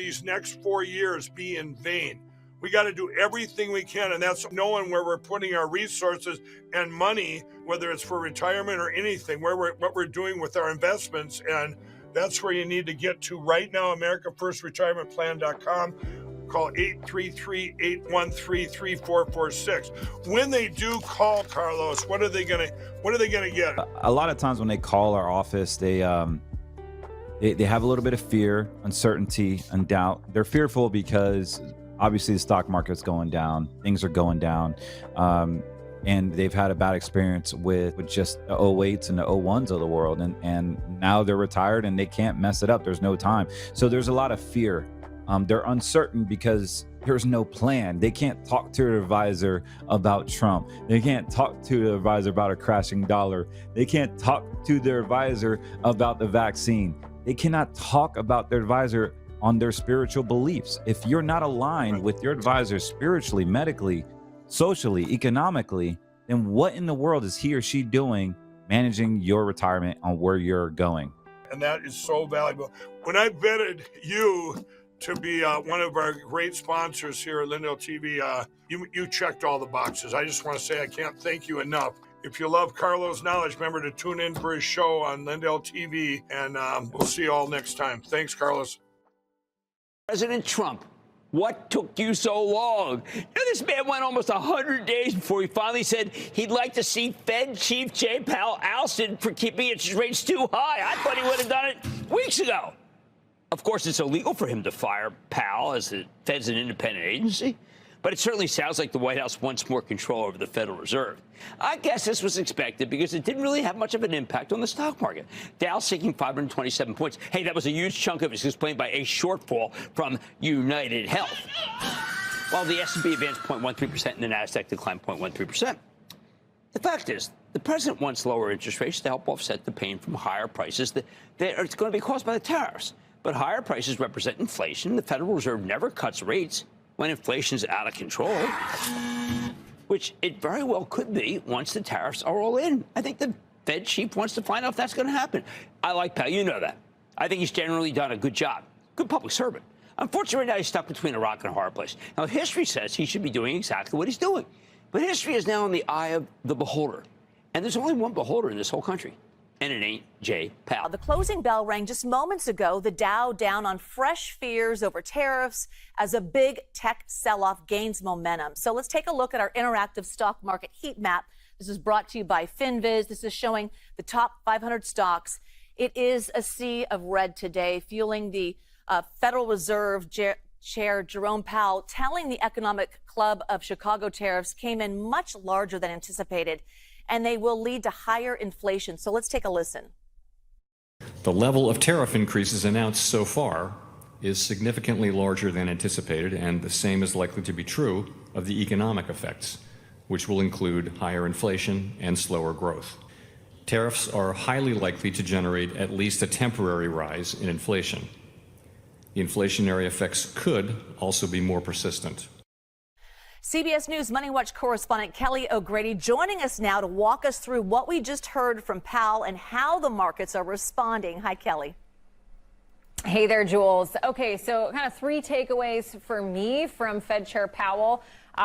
these next 4 years be in vain. We got to do everything we can, and that's knowing where we're putting our resources and money, whether it's for retirement or anything, what we're doing with our investments, and that's where you need to get to right now. AmericaFirstRetirementPlan.com. Call 833-813-3446. When they do call, Carlos, what are they gonna get? A lot of times when they call our office, they have a little bit of fear, uncertainty, and doubt. They're fearful because obviously the stock market's going down, things are going down, and they've had a bad experience with just the 08s and the 01s of the world, and now they're retired and they can't mess it up. There's no time. So there's a lot of fear. They're uncertain because there's no plan. They can't talk to their advisor about Trump. They can't talk to their advisor about a crashing dollar. They can't talk to their advisor about the vaccine. They cannot talk about their advisor on their spiritual beliefs. If you're not aligned with your advisor spiritually, medically, socially, economically, then what in the world is he or she doing managing your retirement on where you're going? And that is so valuable. When I vetted you to be one of our great sponsors here at Lindell TV, you checked all the boxes. I just want to say I can't thank you enough. If you love Carlos' knowledge, remember to tune in for his show on Lindell TV, and we'll see you all next time. Thanks, Carlos. President Trump, what took you so long? You know, this man went almost 100 days before he finally said he'd like to see Fed Chief Jay Powell ousted for keeping interest rates too high. I thought he would have done it weeks ago. Of course, it's illegal for him to fire Powell, as the Fed's an independent agency, but it certainly sounds like the White House wants more control over the Federal Reserve. I guess this was expected because it didn't really have much of an impact on the stock market. Dow sinking 527 points. Hey, that was a huge chunk of it explained by a shortfall from United Health. While the S&P advanced 0.13% and the NASDAQ declined 0.13%. The fact is, the president wants lower interest rates to help offset the pain from higher prices that are going to be caused by the tariffs. But higher prices represent inflation. The Federal Reserve never cuts rates when inflation is out of control, which it very well could be once the tariffs are all in. I think the Fed chief wants to find out if that's going to happen. I like Powell. You know that. I think he's generally done a good job. Good public servant. Unfortunately, right now he's stuck between a rock and a hard place. Now, history says he should be doing exactly what he's doing. But history is now in the eye of the beholder. And there's only one beholder in this whole country. And it ain't Jay Powell. The closing bell rang just moments ago. The Dow down on fresh fears over tariffs as a big tech sell-off gains momentum. So let's take a look at our interactive stock market heat map. This is brought to you by FinViz. This is showing the top 500 stocks. It is a sea of red today, fueling the Federal Reserve Chair Jerome Powell telling the Economic Club of Chicago tariffs came in much larger than anticipated, and they will lead to higher inflation. So let's take a listen. The level of tariff increases announced so far is significantly larger than anticipated, and the same is likely to be true of the economic effects, which will include higher inflation and slower growth. Tariffs are highly likely to generate at least a temporary rise in inflation. The inflationary effects could also be more persistent. CBS News Money Watch correspondent Kelly O'Grady joining us now to walk us through what we just heard from Powell and how the markets are responding. Hi, Kelly. Hey there, Jules. Okay, so kind of three takeaways for me from Fed Chair Powell.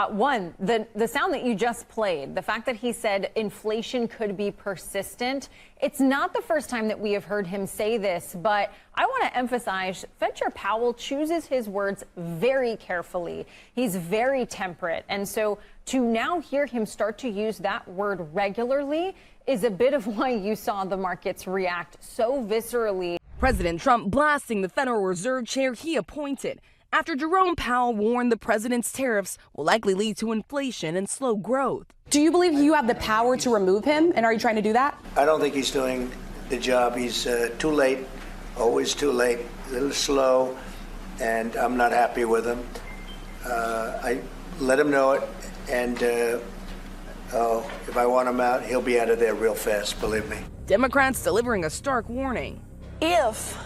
One, the sound that you just played, the fact that he said inflation could be persistent. It's not the first time that we have heard him say this, but I want to emphasize Fed Chair Powell chooses his words very carefully. He's very temperate. And so to now hear him start to use that word regularly is a bit of why you saw the markets react so viscerally. President Trump blasting the Federal Reserve chair he appointed after Jerome Powell warned the president's tariffs will likely lead to inflation and slow growth. Do you believe you have the power to remove him, and are you trying to do that? I don't think he's doing the job. He's too late, always too late, a little slow, and I'm not happy with him. I let him know it, and if I want him out, he'll be out of there real fast, believe me. Democrats delivering a stark warning. If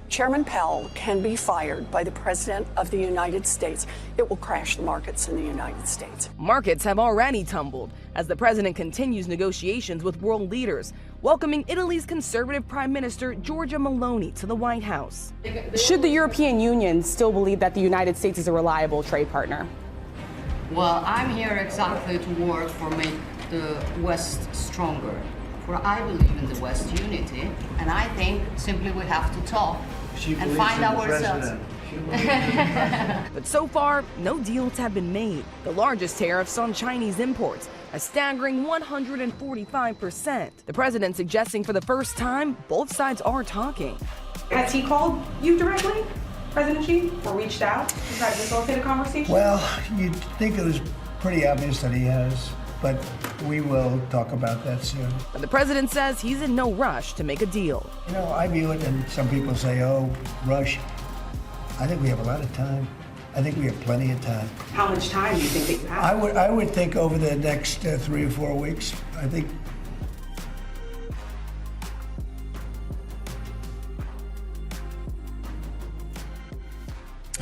Chairman Powell can be fired by the President of the United States, it will crash the markets in the United States. Markets have already tumbled as the president continues negotiations with world leaders, welcoming Italy's conservative Prime Minister Giorgia Meloni to the White House. Should the European Union still believe that the United States is a reliable trade partner? Well, I'm here exactly to work for make the West stronger. For I believe in the West unity, and I think simply we have to talk and find ourselves. But so far, no deals have been made. The largest tariffs on Chinese imports, a staggering 145%. The president suggesting for the first time, both sides are talking. Has he called you directly, President Xi, or reached out to try to facilitate a conversation? Well, you'd think it was pretty obvious that he has, but we will talk about that soon. But the president says he's in no rush to make a deal. You know, I view it, and some people say, oh, rush. I think we have a lot of time. I think we have plenty of time. How much time do you think that you have? I would think over the next 3 or 4 weeks. I think.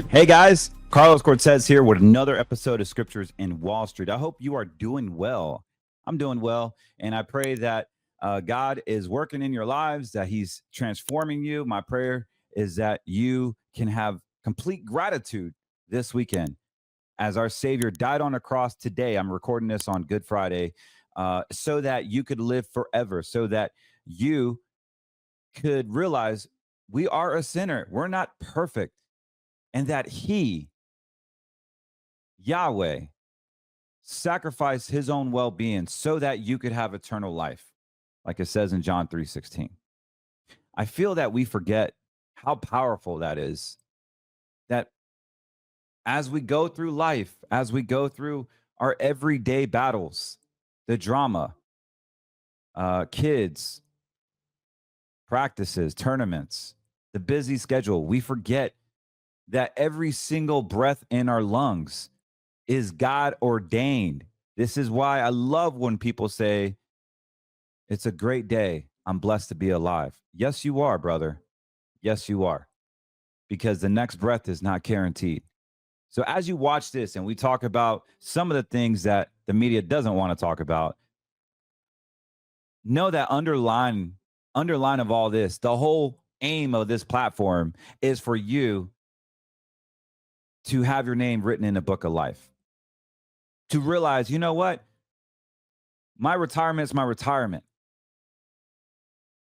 Hey guys, Carlos Cortez here with another episode of Scriptures in Wall Street. I hope you are doing well. I'm doing well, and I pray that God is working in your lives, that he's transforming you. My prayer is that you can have complete gratitude this weekend as our Savior died on a cross today. I'm recording this on Good Friday so that you could live forever, so that you could realize we are a sinner. We're not perfect. And that he, Yahweh, sacrificed his own well-being so that you could have eternal life, like it says in John 3:16. I feel that we forget how powerful that is, that as we go through life, as we go through our everyday battles, the drama, kids, practices, tournaments, the busy schedule, we forget that every single breath in our lungs is God ordained. This is why I love when people say, it's a great day. I'm blessed to be alive. Yes, you are, brother. Yes, you are. Because the next breath is not guaranteed. So as you watch this and we talk about some of the things that the media doesn't want to talk about, know that underline of all this, the whole aim of this platform is for you to have your name written in the book of life. To realize, you know what? My retirement is my retirement.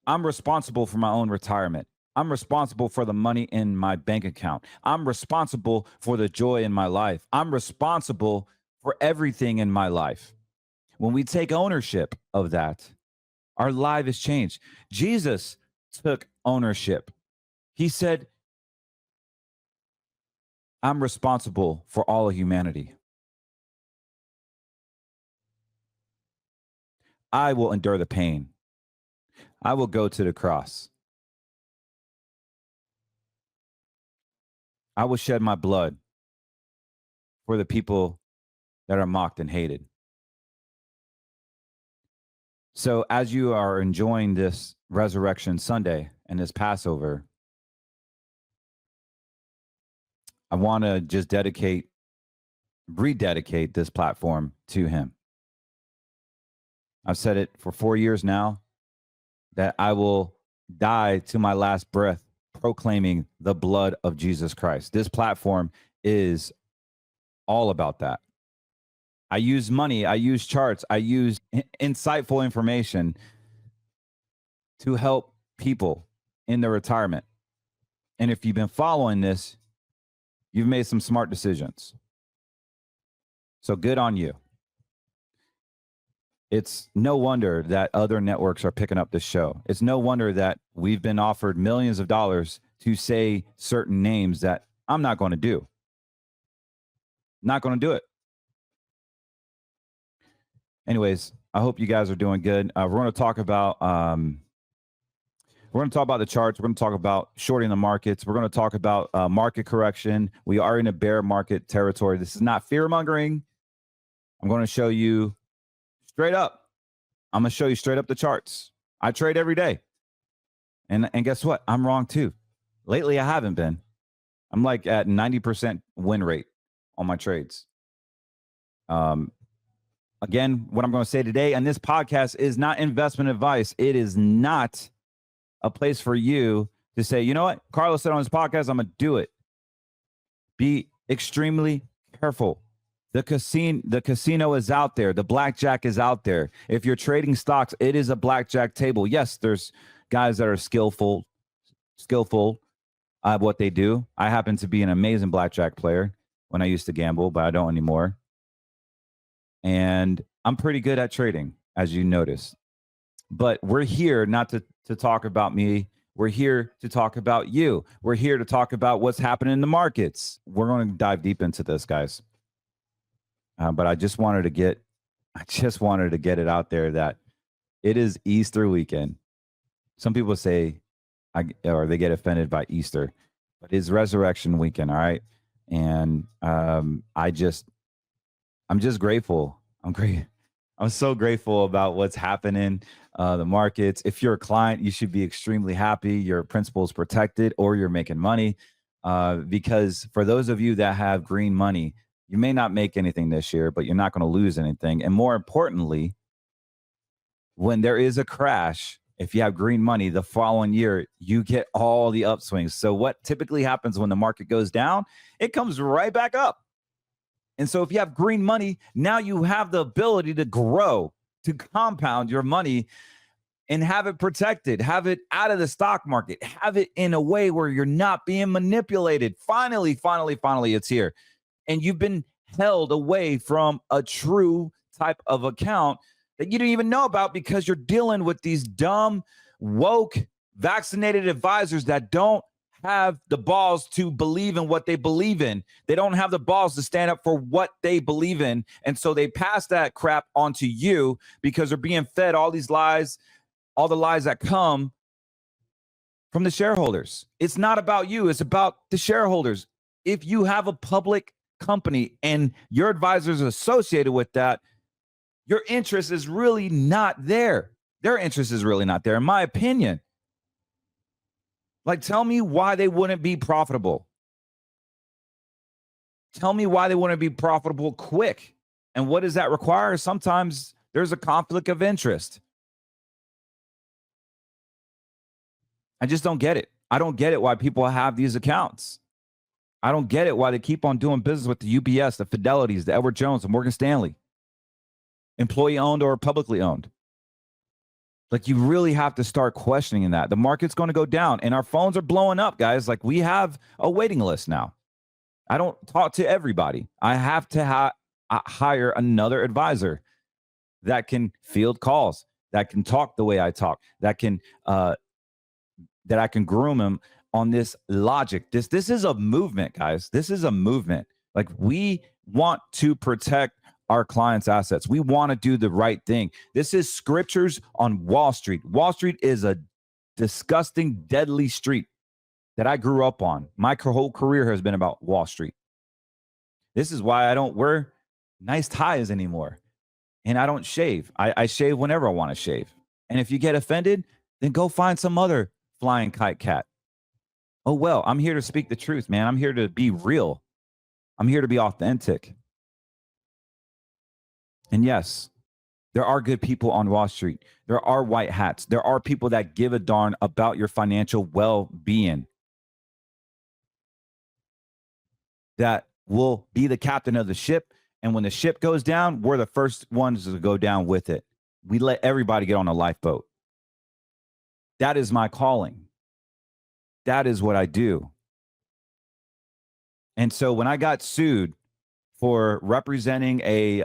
I'm responsible for my own retirement. I'm responsible for the money in my bank account. I'm responsible for the joy in my life. I'm responsible for everything in my life. When we take ownership of that, our life is changed. Jesus took ownership. He said, I'm responsible for all of humanity. I will endure the pain. I will go to the cross. I will shed my blood for the people that are mocked and hated. So as you are enjoying this Resurrection Sunday and this Passover, I want to just rededicate this platform to him. I've said it for 4 years now that I will die to my last breath proclaiming the blood of Jesus Christ. This platform is all about that. I use money, I use charts, I use insightful information to help people in their retirement. And if you've been following this, you've made some smart decisions. So good on you. It's no wonder that other networks are picking up this show. It's no wonder that we've been offered millions of dollars to say certain names that I'm not going to do. Not going to do it. Anyways, I hope you guys are doing good. We're going to talk about the charts. We're going to talk about shorting the markets. We're going to talk about market correction. We are in a bear market territory. This is not fear mongering. I'm going to show you straight up. I'm going to show you straight up the charts. I trade every day. And guess what? I'm wrong too. Lately, I haven't been. I'm like at 90% win rate on my trades. Again, what I'm going to say today on this podcast is not investment advice. It is not a place for you to say, you know what, Carlos said on his podcast, I'm going to do it. Be extremely careful. The casino is out there. The blackjack is out there. If you're trading stocks, it is a blackjack table. Yes, there's guys that are skillful at what they do. I happen to be an amazing blackjack player when I used to gamble, but I don't anymore. And I'm pretty good at trading, as you notice. But we're here not to talk about me. We're here to talk about you. We're here to talk about what's happening in the markets. We're going to dive deep into this, guys. But I just wanted to get it out there that it is Easter weekend. Some people say, or they get offended by Easter, but it's Resurrection weekend. All right, and I'm just grateful. I'm so grateful about what's happening. The markets. If you're a client, you should be extremely happy. Your principal is protected, or you're making money. Because for those of you that have green money, you may not make anything this year, but you're not going to lose anything. And more importantly, when there is a crash, if you have green money, the following year, you get all the upswings. So what typically happens when the market goes down, it comes right back up. And so if you have green money, now you have the ability to grow, to compound your money and have it protected, have it out of the stock market, have it in a way where you're not being manipulated. Finally, it's here. And you've been held away from a true type of account that you didn't even know about because you're dealing with these dumb, woke, vaccinated advisors that don't have the balls to believe in what they believe in. They don't have the balls to stand up for what they believe in. And so they pass that crap onto you because they're being fed all these lies, all the lies that come from the shareholders. It's not about you. It's about the shareholders. If you have a public company and your advisors are associated with that, your interest is really not there. Their interest is really not there, in my opinion. Like, tell me why they wouldn't be profitable. Tell me why they wouldn't be profitable quick. And what does that require? Sometimes there's a conflict of interest. I just don't get it. I don't get it why people have these accounts. I don't get it why they keep on doing business with the UBS, the Fidelities, the Edward Jones, the Morgan Stanley. Employee owned or publicly owned. Like, you really have to start questioning that. The market's going to go down and our phones are blowing up, guys. Like, we have a waiting list now. I don't talk to everybody. I have to hire another advisor that can field calls, that can talk the way I talk, that I can groom him on this logic. This is a movement, guys. This is a movement. Like, we want to protect our clients' assets. We want to do the right thing. This is scriptures on Wall Street. Wall Street is a disgusting, deadly street that I grew up on. My whole career has been about Wall Street. This is why I don't wear nice ties anymore. And I don't shave. I shave whenever I want to shave. And if you get offended, then go find some other flying kite cat. Oh, well, I'm here to speak the truth, man. I'm here to be real. I'm here to be authentic. And yes, there are good people on Wall Street. There are white hats. There are people that give a darn about your financial well-being, that will be the captain of the ship. And when the ship goes down, we're the first ones to go down with it. We let everybody get on a lifeboat. That is my calling. That is what I do. And so when I got sued for representing a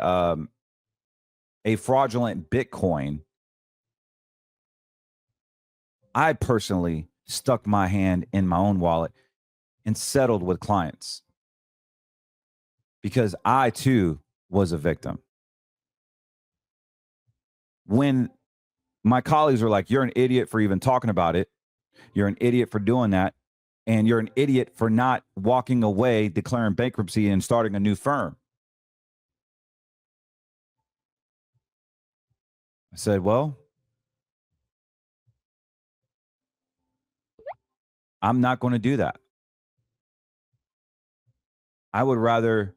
fraudulent Bitcoin, I personally stuck my hand in my own wallet and settled with clients because I too was a victim. When my colleagues were like, "You're an idiot for even talking about it. You're an idiot for doing that. And you're an idiot for not walking away, declaring bankruptcy and starting a new firm." I said, well, I'm not going to do that. I would rather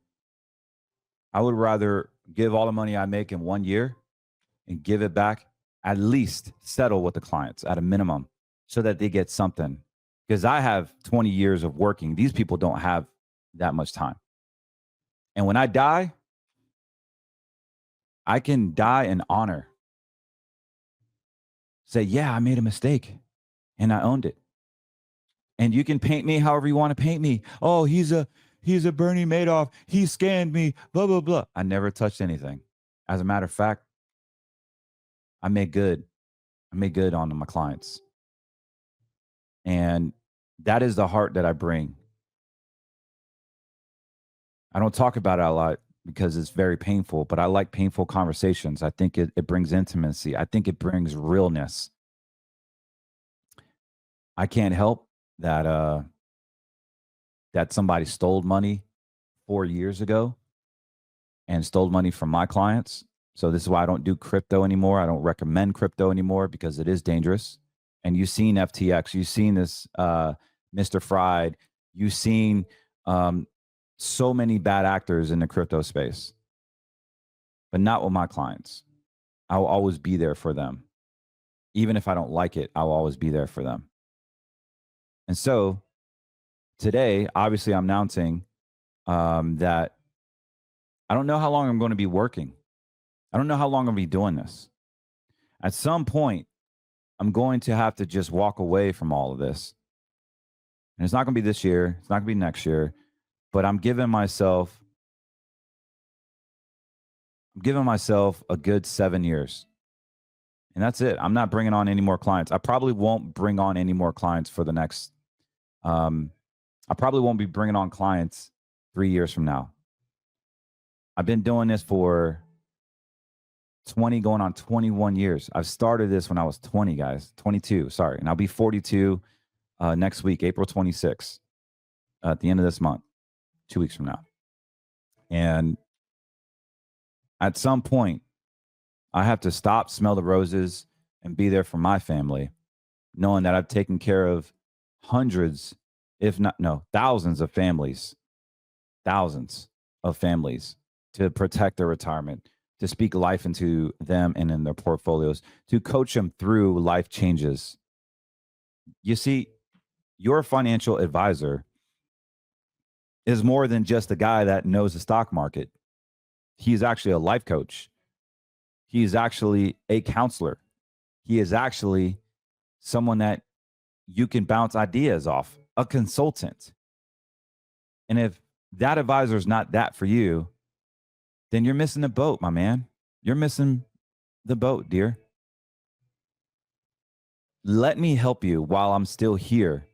give all the money I make in 1 year and give it back, at least settle with the clients at a minimum so that they get something. Because I have 20 years of working. These people don't have that much time. And when I die, I can die in honor. Say, yeah, I made a mistake and I owned it. And you can paint me however you want to paint me. Oh, he's a Bernie Madoff. He scammed me, blah, blah, blah. I never touched anything. As a matter of fact, I made good. I made good on my clients. And that is the heart that I bring. I don't talk about it a lot because it's very painful, but I like painful conversations. I think it brings intimacy. I think it brings realness. I can't help that that somebody stole money 4 years ago and stole money from my clients. So this is why I don't do crypto anymore. I don't recommend crypto anymore because it is dangerous. And you've seen FTX, you've seen this Mr. Fried, you've seen so many bad actors in the crypto space, but not with my clients. I'll always be there for them. Even if I don't like it, I'll always be there for them. And so today, obviously, I'm announcing that I don't know how long I'm going to be working. I don't know how long I'm going to be doing this. At some point, I'm going to have to just walk away from all of this. And it's not going to be this year. It's not going to be next year. But I'm giving myself a good 7 years. And that's it. I'm not bringing on any more clients. I probably won't bring on any more clients for the next, I probably won't be bringing on clients 3 years from now. I've been doing this for 20, going on 21 years. I've started this when I was 20, guys, 22, sorry. And I'll be 42 next week, April 26th, at the end of this month, 2 weeks from now. And at some point, I have to stop, smell the roses, and be there for my family, knowing that I've taken care of hundreds, if not, no, thousands of families to protect their retirement, to speak life into them and in their portfolios, to coach them through life changes. You see, your financial advisor is more than just a guy that knows the stock market. He's actually a life coach. He's actually a counselor. He is actually someone that you can bounce ideas off, a consultant. And if that advisor is not that for you, then you're missing the boat, my man. You're missing the boat, dear. Let me help you while I'm still here.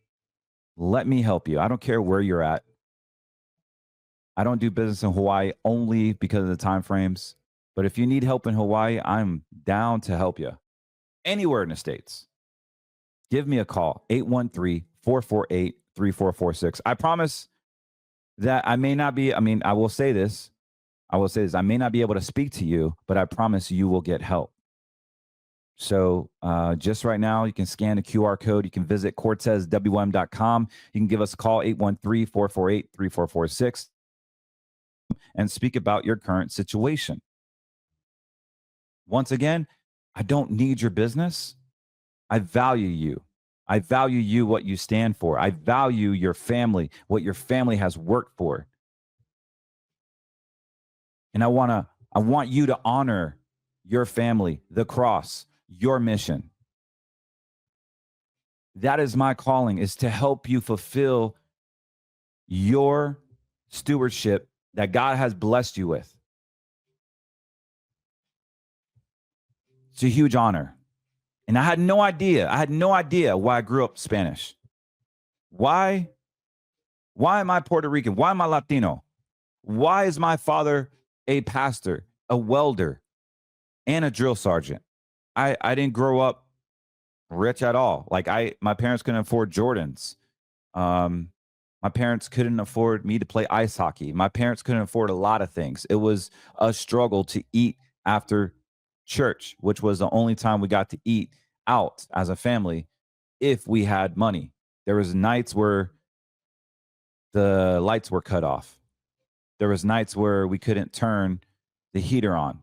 Let me help you. I don't care where you're at. I don't do business in Hawaii only because of the time frames. But if you need help in Hawaii, I'm down to help you. Anywhere in the States. Give me a call, 813-448-3446. I promise that I may not be, I will say this. I may not be able to speak to you, but I promise you will get help. So just right now, you can scan the QR code. You can visit CortezWM.com. You can give us a call, 813-448-3446, and speak about your current situation. Once again, I don't need your business. I value you. I value you, what you stand for. I value your family, what your family has worked for. And I want you to honor your family, the cross, your mission. That is my calling, is to help you fulfill your stewardship that God has blessed you with. It's a huge honor. And I had no idea why I grew up Spanish. Why am I Puerto Rican? Why am I Latino? Why is my father a pastor, a welder, and a drill sergeant? I didn't grow up rich at all. Like my parents couldn't afford Jordans. My parents couldn't afford me to play ice hockey. My parents couldn't afford a lot of things. It was a struggle to eat after church, which was the only time we got to eat out as a family if we had money. There was nights where the lights were cut off. There was nights where we couldn't turn the heater on.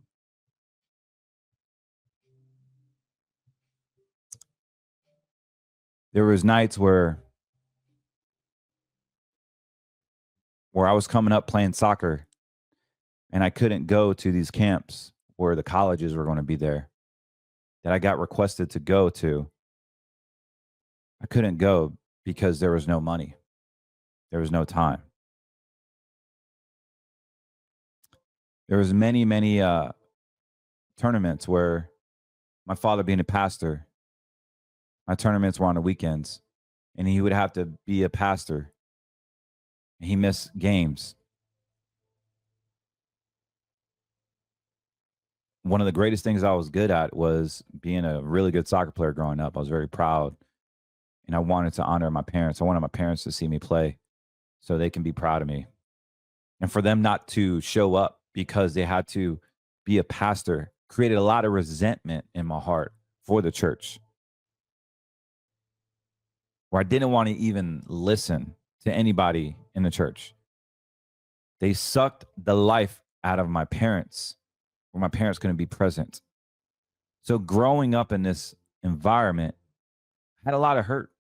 There was nights where I was coming up playing soccer and I couldn't go to these camps where the colleges were going to be there that I got requested to go to. I couldn't go because there was no money. There was no time. There was many tournaments where my father being a pastor, my tournaments were on the weekends, and he would have to be a pastor. And he missed games. One of the greatest things I was good at was being a really good soccer player growing up. I was very proud, and I wanted to honor my parents. I wanted my parents to see me play so they can be proud of me. And for them not to show up because they had to be a pastor created a lot of resentment in my heart for the church, where I didn't want to even listen to anybody in the church. They sucked the life out of my parents, where my parents couldn't be present. So growing up in this environment had a lot of hurt.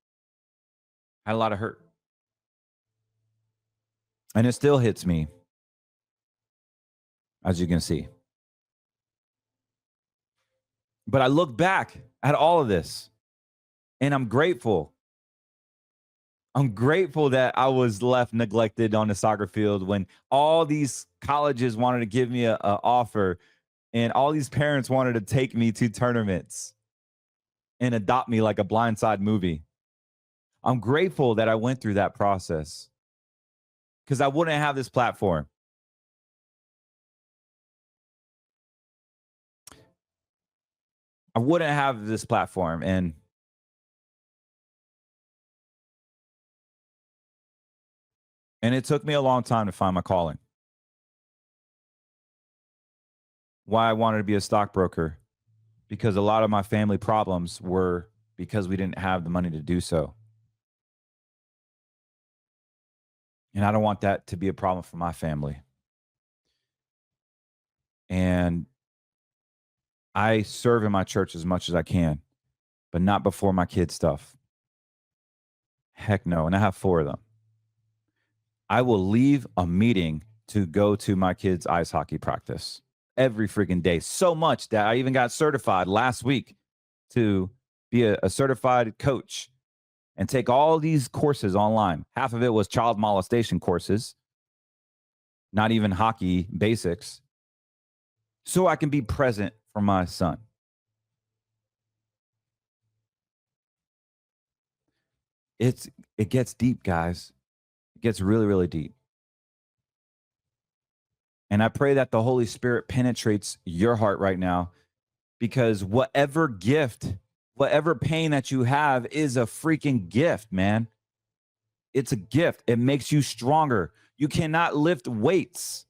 And it still hits me, as you can see. But I look back at all of this, and I'm grateful. I'm grateful that I was left neglected on the soccer field when all these colleges wanted to give me an offer, and all these parents wanted to take me to tournaments and adopt me like a Blind Side movie. I'm grateful that I went through that process, because I wouldn't have this platform. I wouldn't have this platform. And it took me a long time to find my calling. Why I wanted to be a stockbroker, because a lot of my family problems were because we didn't have the money to do so. And I don't want that to be a problem for my family. And I serve in my church as much as I can, but not before my kids' stuff. Heck no. And I have 4 of them. I will leave a meeting to go to my kids' ice hockey practice every freaking day. So much that I even got certified last week to be a certified coach and take all these courses online. Half of it was child molestation courses, not even hockey basics, so I can be present for my son. It gets deep, guys. It gets really, really deep. And I pray that the Holy Spirit penetrates your heart right now, because whatever gift, whatever pain that you have is a freaking gift, man. It's a gift. It makes you stronger. You cannot lift weights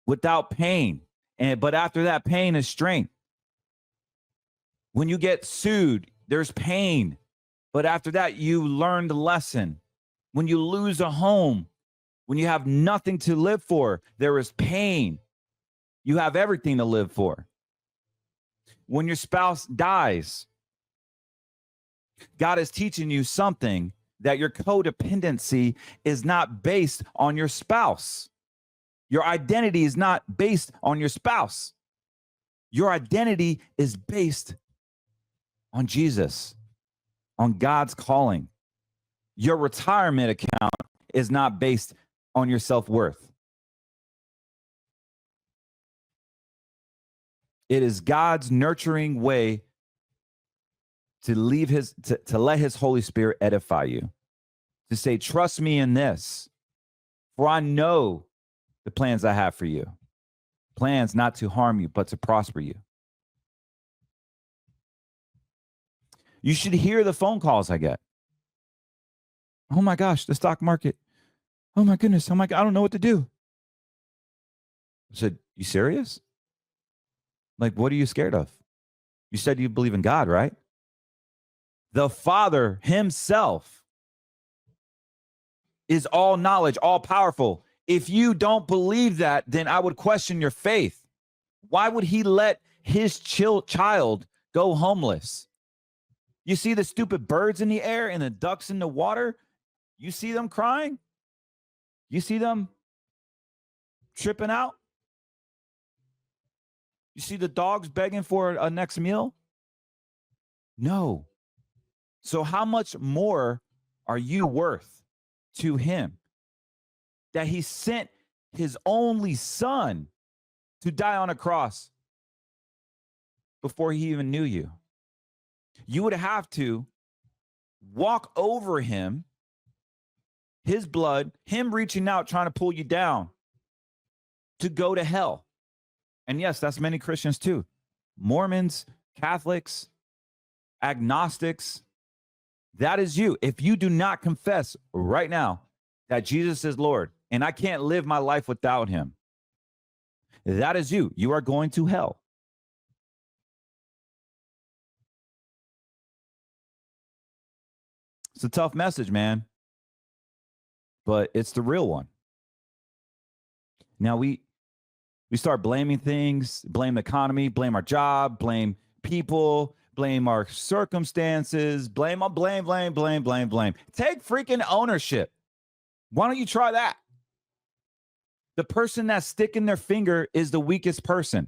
without pain. But after that pain is strength. When you get sued, there's pain. But after that, you learn the lesson. When you lose a home, when you have nothing to live for, there is pain. You have everything to live for. When your spouse dies, God is teaching you something, that your codependency is not based on your spouse. Your identity is not based on your spouse. Your identity is based on Jesus, on God's calling. Your retirement account is not based on your self-worth. It is God's nurturing way to let his Holy Spirit edify you, to say, trust me in this, for I know the plans I have for you. Plans not to harm you, but to prosper you. You should hear the phone calls I get. Oh my gosh, the stock market. Oh my goodness. Oh my God, I don't know what to do. I said, you serious? Like, what are you scared of? You said you believe in God, right? The Father himself is all knowledge, all powerful. If you don't believe that, then I would question your faith. Why would he let his child go homeless? You see the stupid birds in the air and the ducks in the water? You see them crying? You see them tripping out? You see the dogs begging for a next meal? No. So how much more are you worth to him that he sent his only son to die on a cross before he even knew you? You would have to walk over him, his blood, him reaching out, trying to pull you down to go to hell. And yes, that's many Christians too. Mormons, Catholics, agnostics. That is you. If you do not confess right now that Jesus is Lord and I can't live my life without him, that is you. You are going to hell. It's a tough message, man, but it's the real one. Now we start blaming things, blame the economy, blame our job, blame people, blame our circumstances, blame. Take freaking ownership. Why don't you try that? The person that's sticking their finger is the weakest person.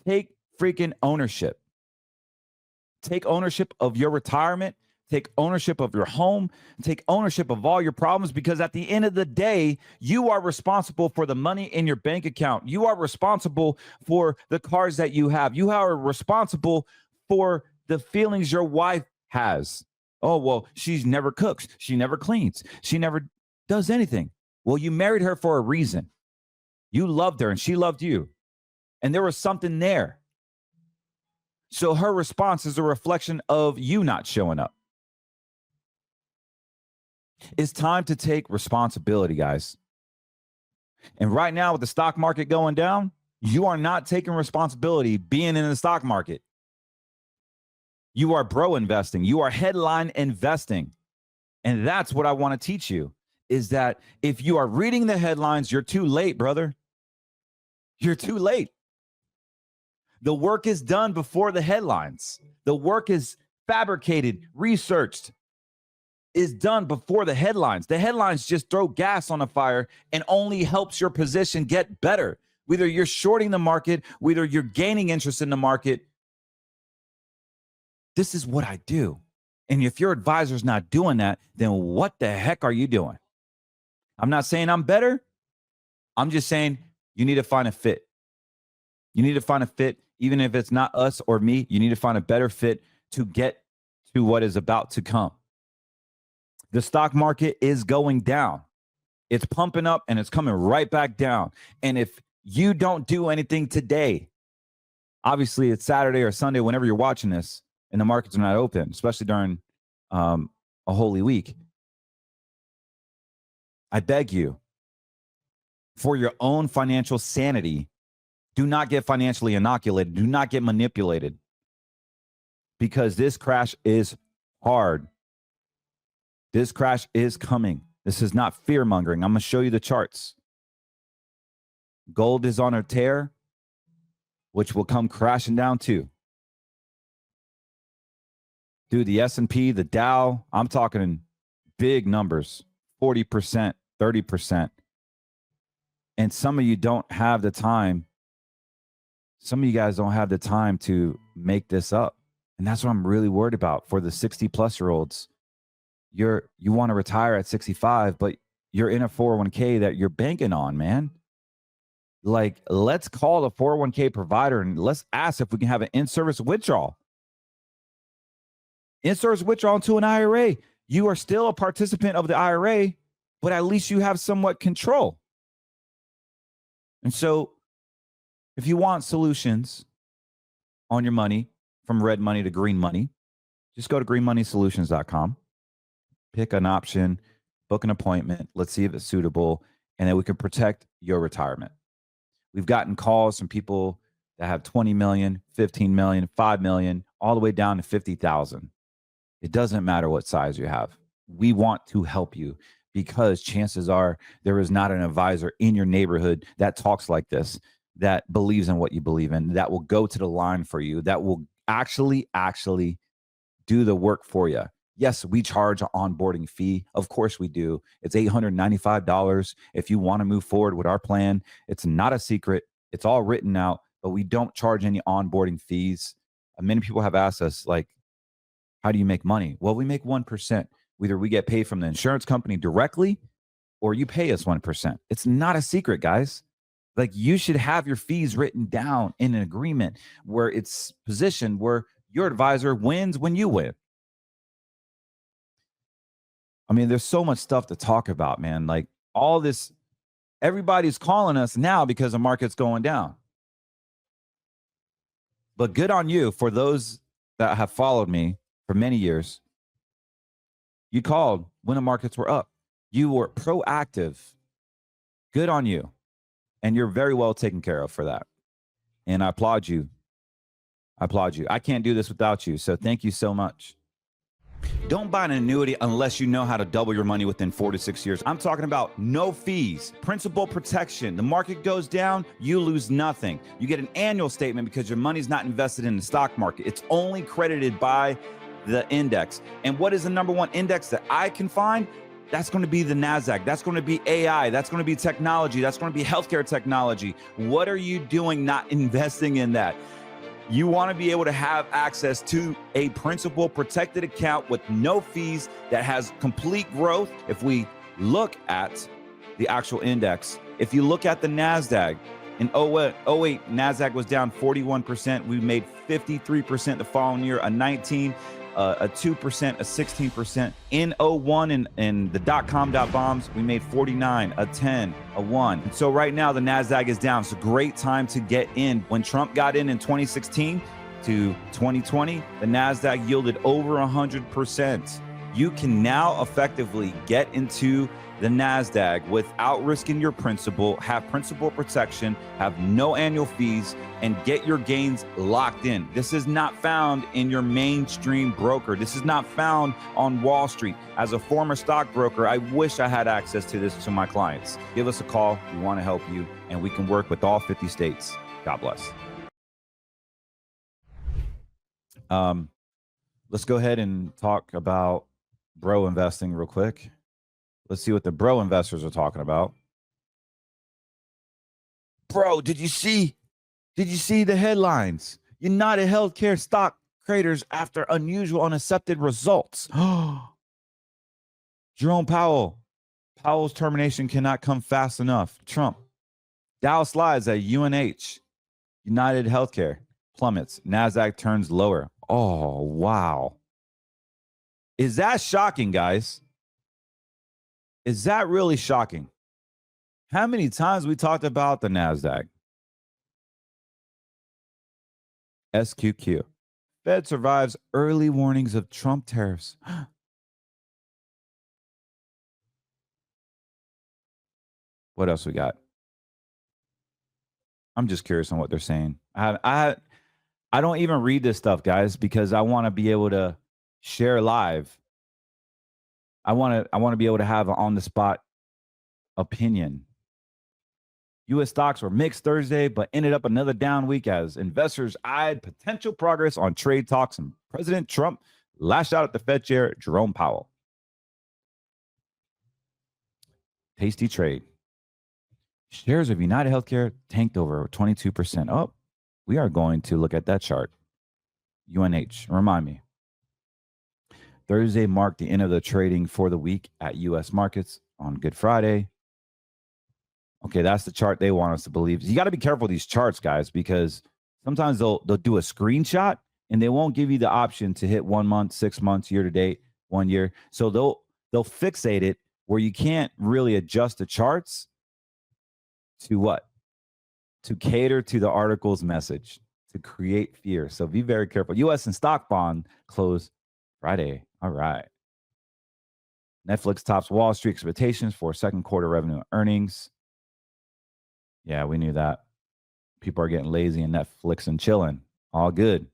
Take freaking ownership. Take ownership of your retirement. Take ownership of your home. Take ownership of all your problems, because at the end of the day, you are responsible for the money in your bank account. You are responsible for the cars that you have. You are responsible for the feelings your wife has. Oh, well, she never cooks. She never cleans. She never does anything. Well, you married her for a reason. You loved her and she loved you. And there was something there. So her response is a reflection of you not showing up. It's time to take responsibility, guys. And right now, with the stock market going down, you are not taking responsibility being in the stock market. You are bro investing. You are headline investing. And that's what I want to teach you, is that if you are reading the headlines, you're too late, brother. You're too late. The work is done before the headlines. The work is fabricated, researched, is done before the headlines. The headlines just throw gas on the fire and only helps your position get better. Whether you're shorting the market, whether you're gaining interest in the market. This is what I do. And if your advisor's not doing that, then what the heck are you doing? I'm not saying I'm better. I'm just saying you need to find a fit. You need to find a fit, even if it's not us or me. You need to find a better fit to get to what is about to come. The stock market is going down. It's pumping up and it's coming right back down. And if you don't do anything today, obviously it's Saturday or Sunday, whenever you're watching this, and the markets are not open, especially during a Holy Week. I beg you, for your own financial sanity, do not get financially inoculated. Do not get manipulated, because this crash is hard. This crash is coming. This is not fear mongering. I'm going to show you the charts. Gold is on a tear, which will come crashing down too. Dude, the S&P, the Dow, I'm talking big numbers, 40%, 30%. And some of you don't have the time. Some of you guys don't have the time to make this up. And that's what I'm really worried about for the 60-plus-year-olds. You want to retire at 65, but you're in a 401k that you're banking on, man. Like, let's call a 401k provider and let's ask if we can have an in-service withdrawal. In-service withdrawal into an IRA. You are still a participant of the IRA, but at least you have somewhat control. And so if you want solutions on your money, from red money to green money, just go to greenmoneysolutions.com. Pick an option, book an appointment. Let's see if it's suitable, and then we can protect your retirement. We've gotten calls from people that have 20 million, 15 million, 5 million, all the way down to 50,000. It doesn't matter what size you have. We want to help you because chances are there is not an advisor in your neighborhood that talks like this, that believes in what you believe in, that will go to the line for you, that will actually do the work for you. Yes, we charge an onboarding fee. Of course we do. It's $895 if you want to move forward with our plan. It's not a secret. It's all written out, but we don't charge any onboarding fees. Many people have asked us, like, how do you make money? Well, we make 1%. Either we get paid from the insurance company directly or you pay us 1%. It's not a secret, guys. Like, you should have your fees written down in an agreement where it's positioned where your advisor wins when you win. I mean, there's so much stuff to talk about, man. Like, all this, everybody's calling us now because the market's going down. But good on you for those that have followed me for many years. You called when the markets were up. You were proactive. Good on you. And you're very well taken care of for that. And I applaud you. I can't do this without you. So thank you so much. Don't buy an annuity unless you know how to double your money within 4 to 6 years. I'm talking about no fees, principal protection. The market goes down, you lose nothing. You get an annual statement because your money's not invested in the stock market. It's only credited by the index. And what is the number one index that I can find? That's going to be the NASDAQ. That's going to be AI. That's going to be technology. That's going to be healthcare technology. What are you doing not investing in that? You want to be able to have access to a principal protected account with no fees that has complete growth. If we look at the actual index, if you look at the NASDAQ, in 08, NASDAQ was down 41%. We made 53% the following year, a 19%, a 2%, a 16%. In 01 and the dot-com bombs, we made 49, a 10, a 1. And so right now the NASDAQ is down. It's a great time to get in. When Trump got in 2016 to 2020, the NASDAQ yielded over 100%. You can now effectively get into the NASDAQ without risking your principal, have principal protection, have no annual fees, and get your gains locked in. This is not found in your mainstream broker. This is not found on Wall Street. As a former stockbroker, I wish I had access to this to my clients. Give us a call. We want to help you, and we can work with all 50 states. God bless. Let's go ahead and talk about bro investing real quick. Let's see what the bro investors are talking about. Bro, did you see the headlines? United Healthcare stock craters after unusual unaccepted results. Jerome Powell. Powell's termination cannot come fast enough. Trump. Dow slides at UNH. United Healthcare plummets. NASDAQ turns lower. Oh, wow. Is that shocking, guys? Is that really shocking? How many times we talked about the NASDAQ? SQQ. Fed survives early warnings of Trump tariffs. What else we got? I'm just curious on what they're saying. I don't even read this stuff, guys, because I want to be able to share live. I want to be able to have an on-the-spot opinion. U.S. stocks were mixed Thursday, but ended up another down week as investors eyed potential progress on trade talks, and President Trump lashed out at the Fed chair, Jerome Powell. Tasty trade. Shares of United Healthcare tanked over 22%. Oh, we are going to look at that chart. UNH, remind me. Thursday marked the end of the trading for the week at U.S. markets on Good Friday. Okay, that's the chart they want us to believe. You got to be careful with these charts, guys, because sometimes they'll do a screenshot and they won't give you the option to hit 1 month, 6 months, year to date, 1 year. So they'll fixate it where you can't really adjust the charts to what? To cater to the article's message, to create fear. So be very careful. U.S. and stock bond closed Friday. All right. Netflix tops Wall Street expectations for second quarter revenue and earnings. Yeah, we knew that. People are getting lazy and Netflix and chilling. All good.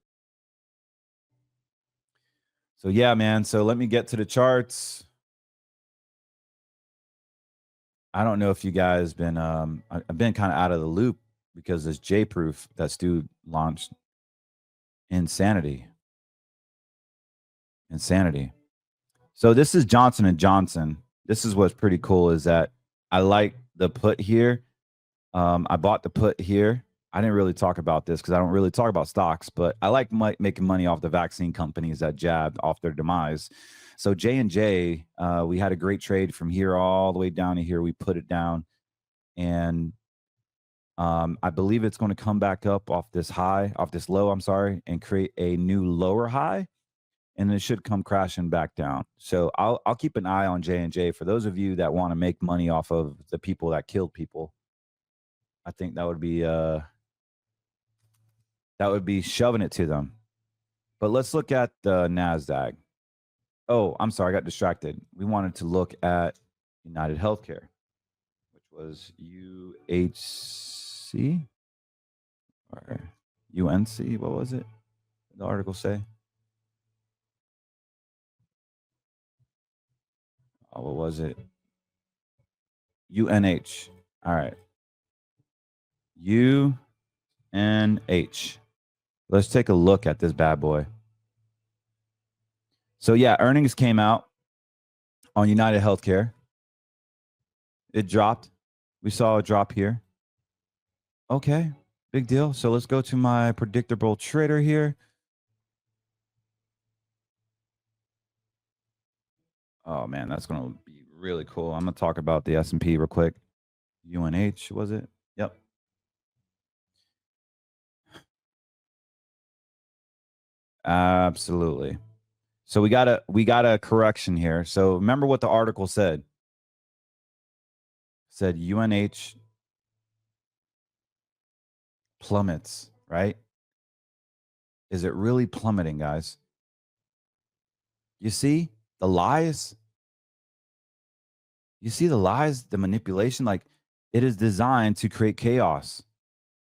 So yeah, man. So let me get to the charts. I don't know if you guys been I've been kind of out of the loop because this J-Proof that Stu launched. Insanity. So this is Johnson & Johnson. This is what's pretty cool is that I like the put here. I bought the put here. I didn't really talk about this because I don't really talk about stocks, but I like making money off the vaccine companies that jabbed off their demise. So J&J, we had a great trade from here all the way down to here. We put it down, and I believe it's going to come back up off this low, and create a new lower high, and it should come crashing back down. So I'll keep an eye on J&J. For those of you that want to make money off of the people that killed people, I think that would be shoving it to them. But let's look at the NASDAQ. Oh, I'm sorry, I got distracted. We wanted to look at United Healthcare, which was UHC or UNC. What was it? The article say? Oh, what was it? UNH. All right. UNH. Let's take a look at this bad boy. So yeah, earnings came out on United Healthcare. It dropped. We saw a drop here. Okay, big deal. So let's go to my predictable trader here. Oh man, that's going to be really cool. I'm going to talk about the S&P real quick. UNH, was it? Yep. Absolutely. So we got a correction here. So remember what the article said. It said UNH plummets, right? Is it really plummeting, guys? You see the lies? You see the lies, the manipulation? Like, it is designed to create chaos.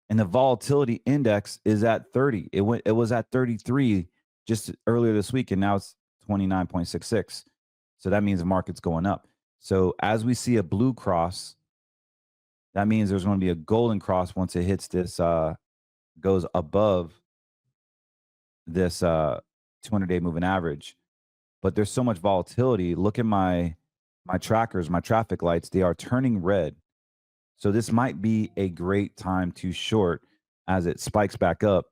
And the volatility index is at 30. It was at 33 just earlier this week, and now it's 29.66. So that means the market's going up. So as we see a blue cross, that means there's going to be a golden cross once it hits this, goes above this 200-day moving average. But there's so much volatility. Look at my trackers, my traffic lights. They are turning red. So this might be a great time to short as it spikes back up.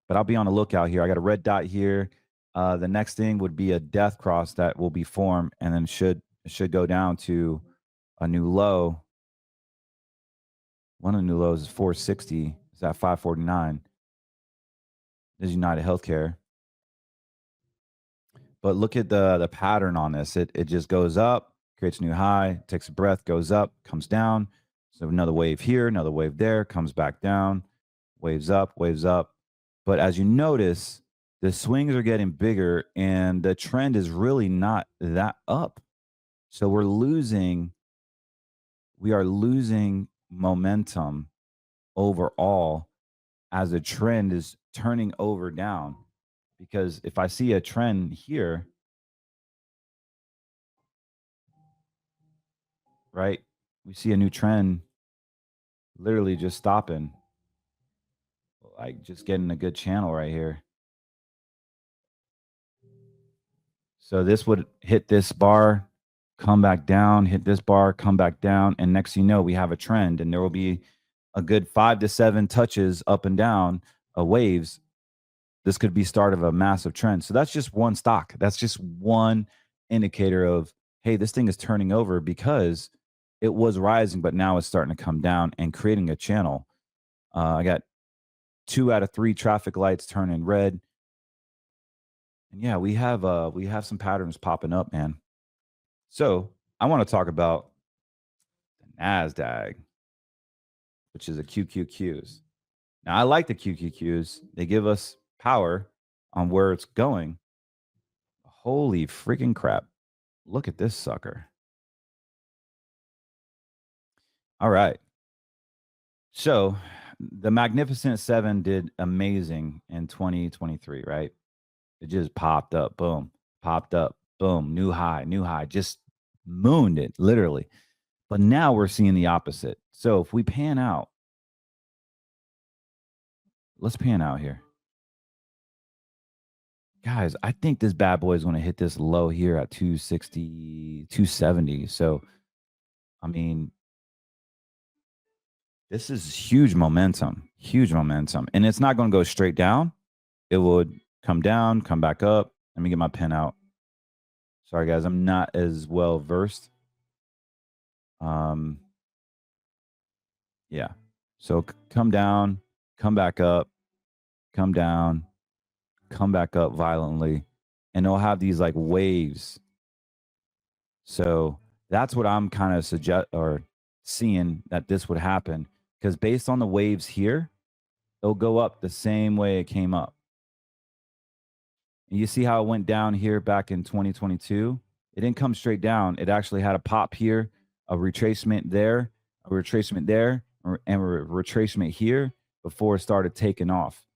But I'll be on the lookout here. I got a red dot here. The next thing would be a death cross that will be formed, and then should go down to a new low. One of the new lows is 460. It's at 549. This is United Healthcare. But look at the pattern on this. It just goes up, creates a new high, takes a breath, goes up, comes down. So another wave here, another wave there, comes back down, waves up, waves up. But as you notice, the swings are getting bigger and the trend is really not that up. So we are losing momentum overall as the trend is turning over down. Because if I see a trend here, right, we see a new trend literally just stopping, like just getting a good channel right here. So this would hit this bar, come back down, hit this bar, come back down, and next thing you know, we have a trend, and there will be a good 5 to 7 touches up and down waves. This could be start of a massive trend. So that's just one stock. That's just one indicator of, hey, this thing is turning over because it was rising, but now it's starting to come down and creating a channel. I got 2 out of 3 traffic lights turning red. And yeah, we have some patterns popping up, man. So I want to talk about the NASDAQ, which is a QQQs. Now I like the QQQs. They give us power on where it's going. Holy freaking crap. Look at this sucker. All right. So the Magnificent Seven did amazing in 2023, right? It just popped up, boom, new high, just mooned it, literally. But now we're seeing the opposite. So if we pan out, let's pan out here. Guys, I think this bad boy is going to hit this low here at 260, 270. So, I mean, this is huge momentum, and it's not going to go straight down. It would come down, come back up. Let me get my pen out. Sorry, guys, I'm not as well versed. Yeah. So come down, come back up, come down, come back up violently, and they'll have these like waves. So that's what I'm kind of seeing that this would happen, because based on the waves here, it'll go up the same way it came up. And you see how it went down here back in 2022? It didn't come straight down. It actually had a pop here, a retracement there, a retracement there, and a retracement here before it started taking off.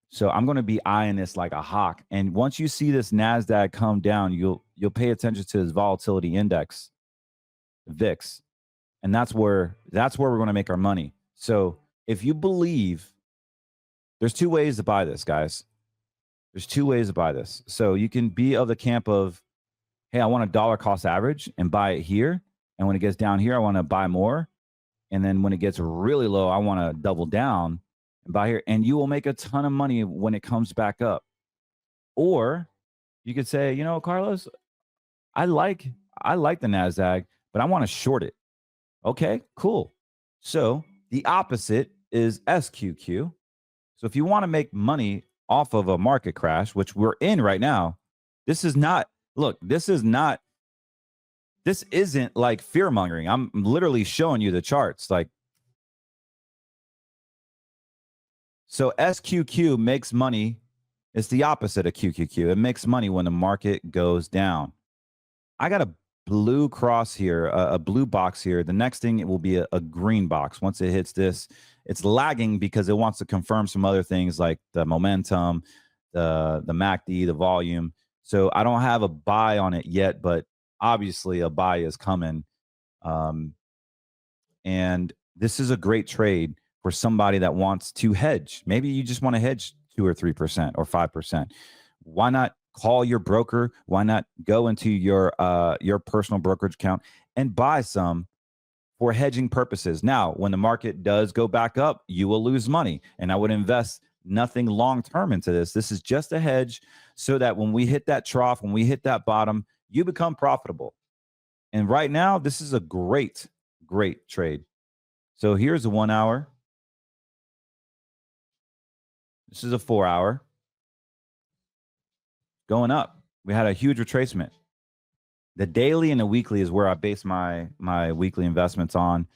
So I'm going to be eyeing this like a hawk. And once you see this NASDAQ come down, you'll pay attention to this volatility index, VIX. And that's where we're going to make our money. So if you believe, there's two ways to buy this, guys. There's two ways to buy this. So you can be of the camp of, hey, I want a dollar cost average and buy it here. And when it gets down here, I want to buy more. And then when it gets really low, I want to double down and buy here. And you will make a ton of money when it comes back up. Or you could say, you know, Carlos, I like the NASDAQ, but I want to short it. Okay, cool. So the opposite is SQQ. So if you want to make money off of a market crash, which we're in right now, this isn't like fear mongering. I'm literally showing you the charts. Like, so SQQ makes money. It's the opposite of QQQ. It makes money when the market goes down. I got a blue cross here, a blue box here. The next thing, it will be a green box. Once it hits this, it's lagging because it wants to confirm some other things like the momentum, the MACD, the volume. So I don't have a buy on it yet, but obviously a buy is coming. And this is a great trade for somebody that wants to hedge. Maybe you just want to hedge 2 or 3% or 5%. Why not call your broker? Why not go into your personal brokerage account and buy some for hedging purposes? Now, when the market does go back up, you will lose money. And I would invest nothing long-term into this. This is just a hedge so that when we hit that trough, when we hit that bottom, you become profitable. And right now, this is a great, great trade. So here's a 1 hour. This is a 4 hour. Going up. We had a huge retracement. The daily and the weekly is where I base my weekly investments on.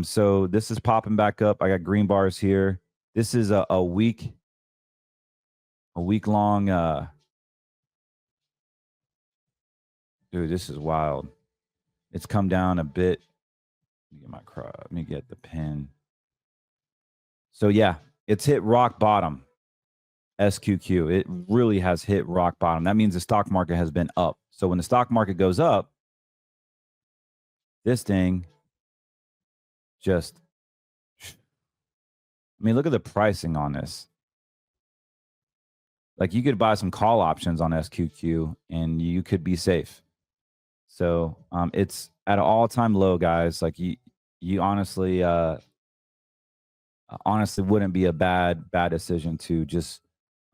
So this is popping back up. I got green bars here. This is a week long. Dude, this is wild. It's come down a bit. Let me get the pen. So yeah, it's hit rock bottom. SQQ. It really has hit rock bottom. That means the stock market has been up. So when the stock market goes up, this thing just, I mean, look at the pricing on this. Like, you could buy some call options on SQQ and you could be safe. So it's at an all-time low, guys. Like, you honestly wouldn't be a bad decision to just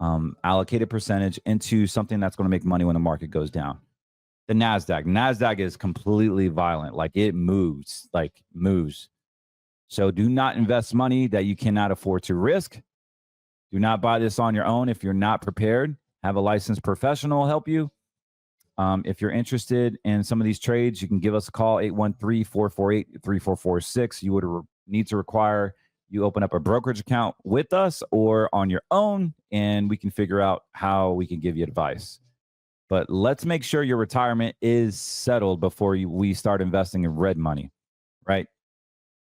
allocate a percentage into something that's going to make money when the market goes down. The NASDAQ is completely violent. Like, it moves. So do not invest money that you cannot afford to risk. Do not buy this on your own if you're not prepared. Have a licensed professional help you. If you're interested in some of these trades, you can give us a call, 813-448-3446. You would need to require you open up a brokerage account with us or on your own, and we can figure out how we can give you advice. But let's make sure your retirement is settled before we start investing in red money, right?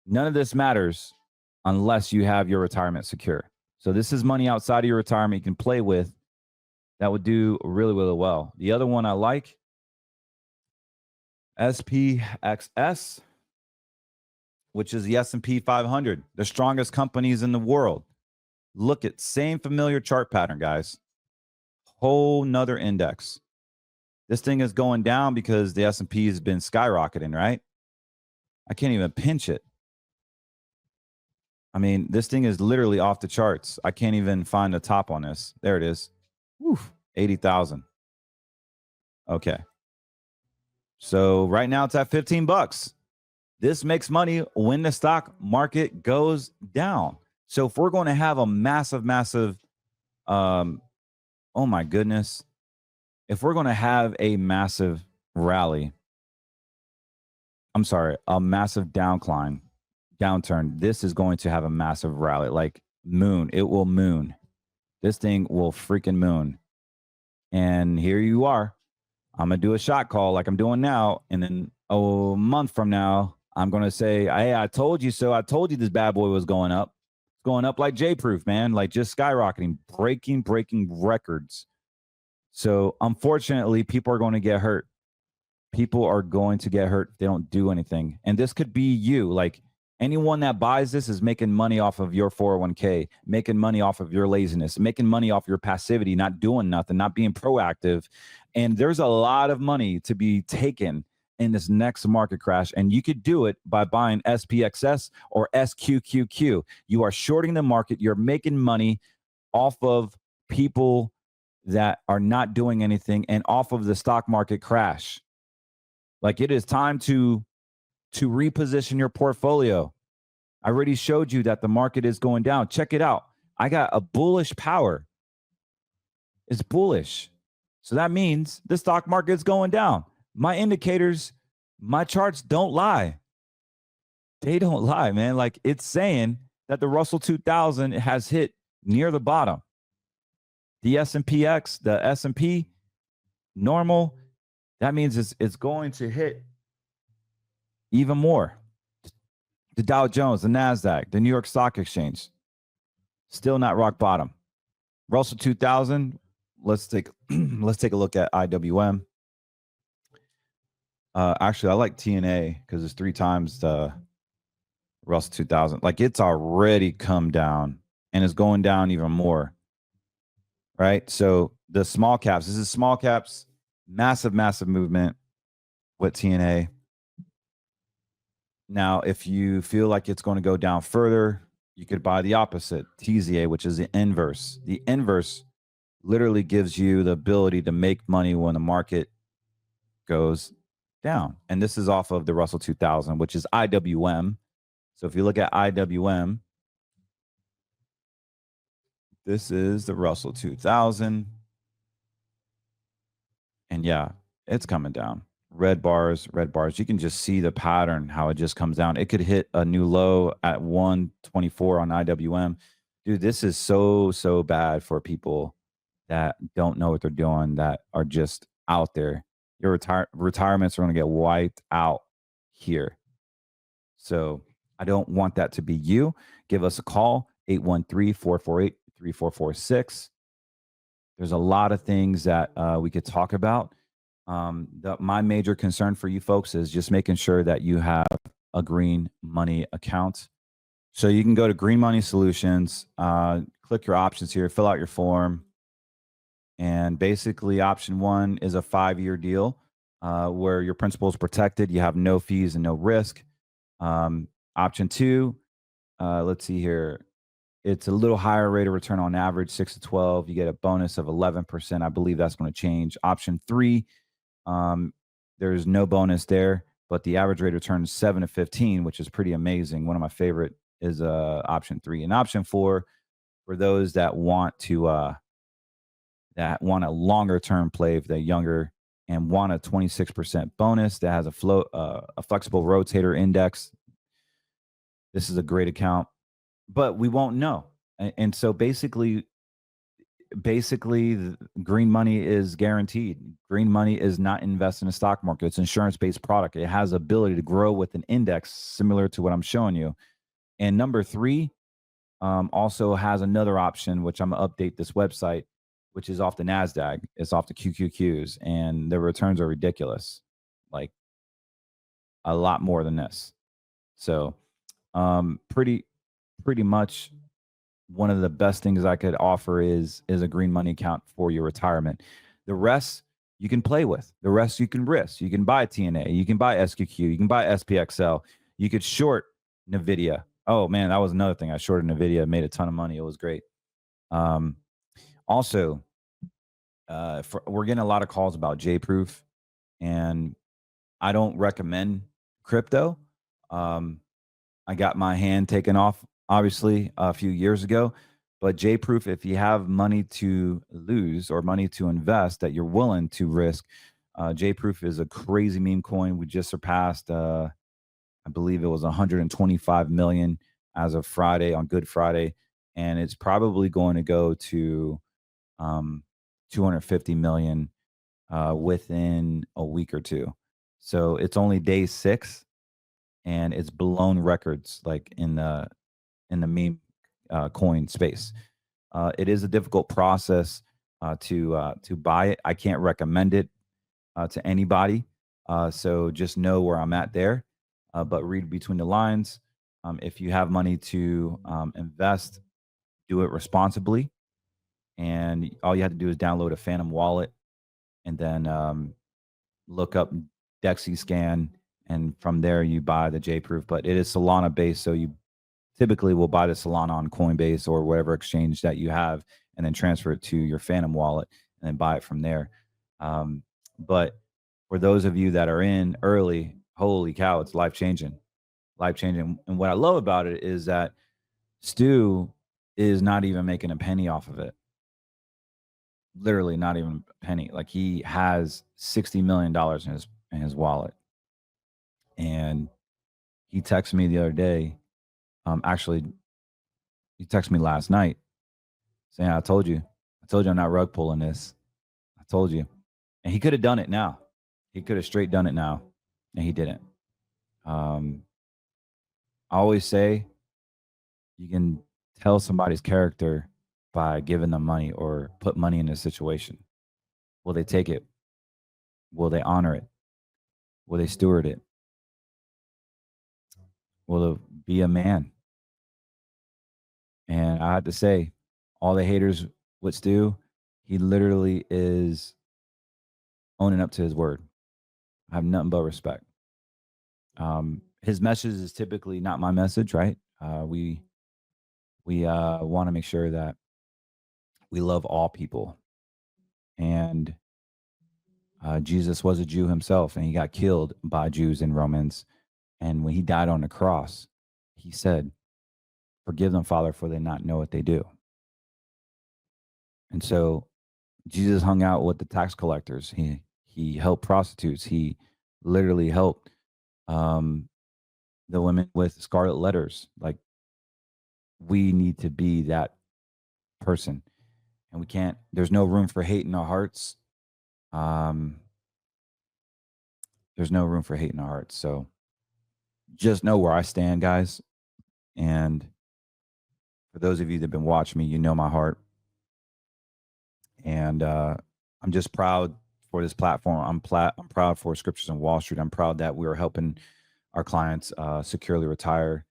None of this matters unless you have your retirement secure. So this is money outside of your retirement you can play with that would do really, really well. The other one I like SPXS, which is the S&P 500, the strongest companies in the world. Look at same familiar chart pattern, guys. Whole nother index. This thing is going down because the S&P has been skyrocketing, right? I can't even pinch it. I mean, this thing is literally off the charts. I can't even find the top on this. There it is. Whew, 80,000. Okay. So right now it's at $15. This makes money when the stock market goes down. So if we're going to have a massive, oh my goodness. If we're going to have a massive rally, I'm sorry, a massive downturn, this is going to have a massive rally. Like moon, it will moon. This thing will freaking moon. And here you are. I'm going to do a shot call like I'm doing now. And then a month from now, I'm going to say, hey, I told you so. I told you this bad boy was going up. It's going up like J-Proof, man. Like just skyrocketing, breaking records. So unfortunately, people are going to get hurt. People are going to get hurt if they don't do anything. And this could be you. Like anyone that buys this is making money off of your 401k, making money off of your laziness, making money off your passivity, not doing nothing, not being proactive. And there's a lot of money to be taken in this next market crash. And you could do it by buying SPXS or SQQQ. You are shorting the market. You're making money off of people that are not doing anything and off of the stock market crash. Like it is time to reposition your portfolio. I already showed you that the market is going down. Check it out. I got a bullish power. It's bullish. So that means the stock market is going down. My indicators, my charts don't lie. They don't lie, man. Like it's saying that the Russell 2000 has hit near the bottom. The S&PX, the S&P normal, that means it's going to hit even more. The Dow Jones, the NASDAQ, the New York Stock Exchange, still not rock bottom. Russell 2000, let's take a look at IWM. Actually, I like TNA because it's 3 times the Russell 2000. Like it's already come down and it's going down even more. Right. So the small caps, this is small caps, massive movement with TNA. Now, if you feel like it's going to go down further, you could buy the opposite, TZA, which is the inverse. The inverse literally gives you the ability to make money when the market goes down. And this is off of the Russell 2000, which is IWM. So if you look at IWM, this is the Russell 2000. And yeah, it's coming down. Red bars. You can just see the pattern, how it just comes down. It could hit a new low at 124 on IWM. Dude, this is so bad for people that don't know what they're doing, that are just out there. Your retirements are going to get wiped out here. So I don't want that to be you. Give us a call, 813-448-3446. There's a lot of things that we could talk about. My major concern for you folks is just making sure that you have a Green Money account. So you can go to Green Money Solutions, click your options here, fill out your form. And basically option 1 is a 5-year deal where your principal is protected. You have no fees and no risk. Option 2, let's see here. It's a little higher rate of return on average, 6 to 12. You get a bonus of 11%. I believe that's going to change. Option 3, there's no bonus there, but the average rate of return is 7 to 15, which is pretty amazing. One of my favorite is option 3. And option 4, for those that want to a longer term play, if they're younger and want a 26% bonus that has a flexible rotator index. This is a great account. But we won't know. And so basically, Green Money is guaranteed. Green Money is not invested in the stock market. It's an insurance-based product. It has ability to grow with an index similar to what I'm showing you. And number 3 also has another option, which I'm going to update this website, which is off the NASDAQ. It's off the QQQs, and the returns are ridiculous. Like a lot more than this. So pretty much one of the best things I could offer is a green money account for your retirement. The rest you can play with. The rest you can risk. You can buy TNA. You can buy SQQ. You can buy SPXL. You could short NVIDIA. Oh, man, that was another thing. I shorted NVIDIA, made a ton of money. It was great. Also, we're getting a lot of calls about J-Proof, and I don't recommend crypto. I got my hand taken off, obviously, a few years ago. But J-Proof, if you have money to lose or money to invest that you're willing to risk, J-Proof is a crazy meme coin. We just surpassed, I believe it was 125 million as of Friday, on Good Friday. And it's probably going to go to 250 million within a week or two. So it's only day 6, and it's blown records like in the meme coin space. It is a difficult process to buy it. I can't recommend it to anybody. So just know where I'm at there. But read between the lines. If you have money to invest, do it responsibly. And all you have to do is download a Phantom wallet, and then look up DexiScan, and from there you buy the J-Proof. But it is Solana based, so you typically will buy the Solana on Coinbase or whatever exchange that you have, and then transfer it to your Phantom wallet and then buy it from there. But for those of you that are in early, holy cow, it's life-changing. Life-changing. And what I love about it is that Stu is not even making a penny off of it. Literally not even a penny. Like, he has $60 million in his wallet. And he texted me the other day. Actually, he texted me last night saying, I told you I'm not rug pulling this. I told you. And he could have done it now. He could have straight done it now, and he didn't. I always say you can tell somebody's character by giving them money or put money in a situation. Will they take it? Will they honor it? Will they steward it? Will it be a man? And I have to say, all the haters with Stu, he literally is owning up to his word. I have nothing but respect. His message is typically not my message, right? We want to make sure that we love all people. And Jesus was a Jew himself, and he got killed by Jews and Romans. And when he died on the cross, he said, "Forgive them, Father, for they not know what they do." And so Jesus hung out with the tax collectors. He helped prostitutes. He literally helped the women with scarlet letters. Like, we need to be that person, and we can't. There's no room for hate in our hearts. There's no room for hate in our hearts. So just know where I stand, guys. And for those of you that have been watching me, you know my heart. And I'm just proud for this platform. I'm proud for Scriptures on Wall Street. I'm proud that we are helping our clients securely retire,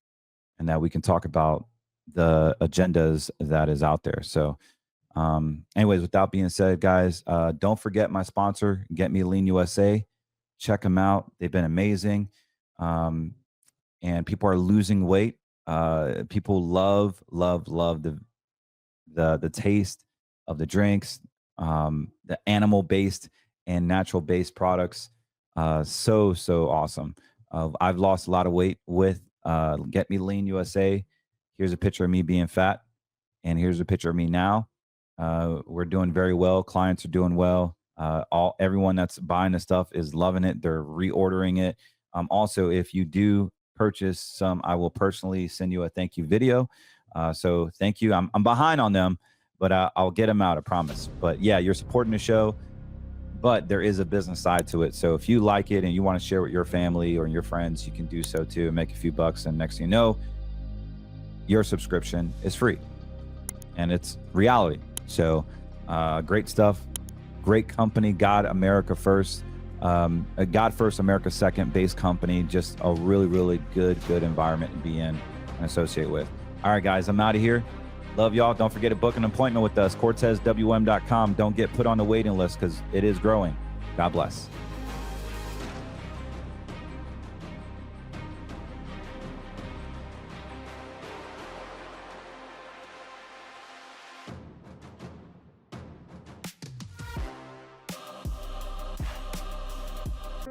and that we can talk about the agendas that is out there. So anyways, without being said, guys, don't forget my sponsor, Get Me Lean USA. Check them out. They've been amazing. And people are losing weight. People love the taste of the drinks, the animal-based and natural-based products. So awesome. I've lost a lot of weight with Get Me Lean USA. Here's a picture of me being fat, and here's a picture of me now. We're doing very well. Clients are doing well. Everyone that's buying the stuff is loving it. They're reordering it. Also, if you do purchase some, I will personally send you a thank you video. So thank you. I'm behind on them, but I'll get them out, I promise. But yeah, you're supporting the show, but there is a business side to it. So if you like it and you want to share with your family or your friends, you can do so too, and make a few bucks. And next thing you know, your subscription is free, and it's reality. So great stuff, great company, God, America first. A God First, America Second based company, just a really, really good environment to be in and associate with. All right, guys, I'm out of here. Love y'all. Don't forget to book an appointment with us, CortezWM.com. Don't get put on the waiting list because it is growing. God bless.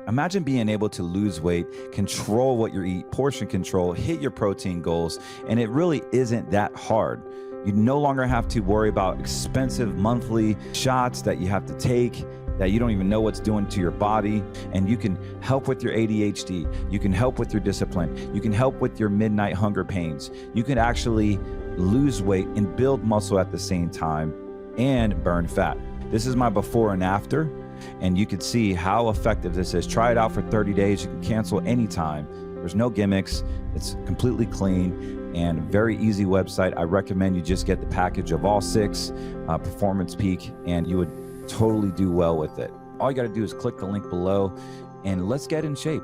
Imagine being able to lose weight, control what you eat, portion control, hit your protein goals, and it really isn't that hard. You no longer have to worry about expensive monthly shots that you have to take that you don't even know what's doing to your body. And you can help with your ADHD. You can help with your discipline. You can help with your midnight hunger pains. You can actually lose weight and build muscle at the same time and burn fat. This is my before and after. And you can see how effective this is. Try it out for 30 days. You can cancel anytime. There's no gimmicks. It's completely clean and very easy website. I recommend you just get the package of all 6, Performance Peak, and you would totally do well with it. All you got to do is click the link below and let's get in shape.